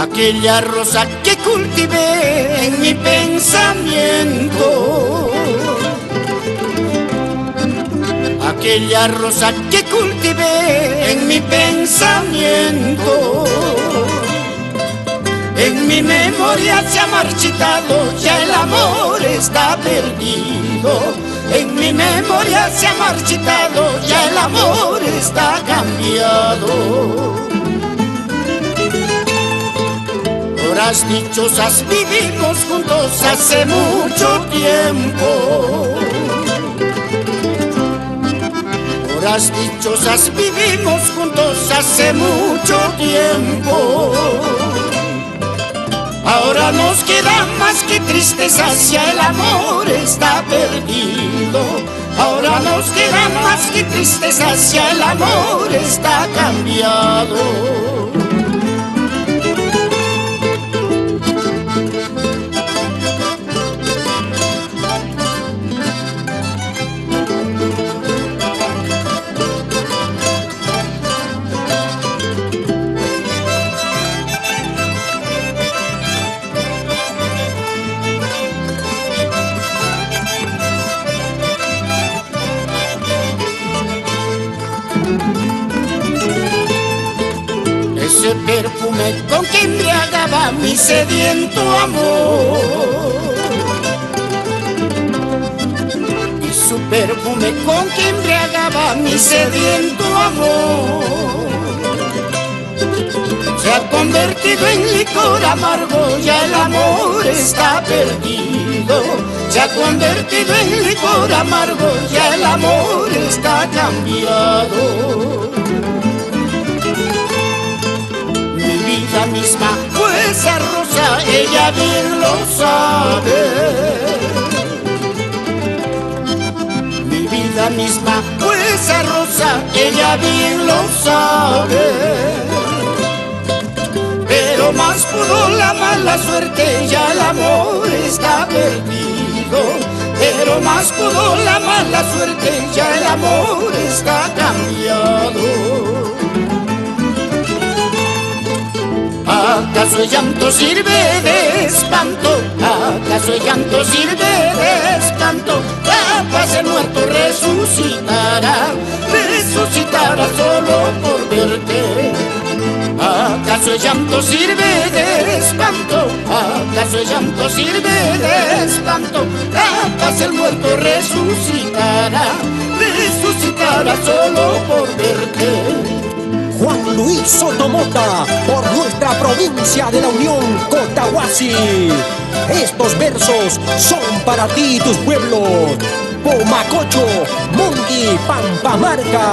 Aquella rosa que cultivé en mi pensamiento, aquella rosa que cultivé en mi pensamiento, en mi memoria se ha marchitado, ya el amor está perdido. En mi memoria se ha marchitado, ya el amor está cambiado. Horas dichosas vivimos juntos hace mucho tiempo. Horas dichosas vivimos juntos hace mucho tiempo. Ahora nos queda más que tristezas, ya el amor está perdido. Ahora nos queda más que tristezas, ya el amor está cambiado. Ese perfume con que embriagaba mi sediento amor, y su perfume con que embriagaba mi sediento amor, se ha convertido en licor amargo, ya el amor está perdido. Se ha convertido en licor amargo, ya el amor está cambiado. La misma fue esa rosa, ella bien lo sabe. Mi vida misma fue esa rosa, ella bien lo sabe. Pero más pudo la mala suerte, ya el amor está perdido. Pero más pudo la mala suerte, ya el amor está cambiado. ¿Acaso el llanto sirve de espanto? ¿Acaso el llanto sirve de espanto? Capaz el muerto resucitará, resucitará solo por verte. ¿Acaso el llanto sirve de espanto? ¿Acaso el llanto sirve de espanto? Capaz el muerto resucitará, resucitará solo por verte. Juan Luis Soto Mota, por nuestra provincia de la Unión, Cotahuasi. Estos versos son para ti y tus pueblos. Pomacocho, Monti, Pampamarca.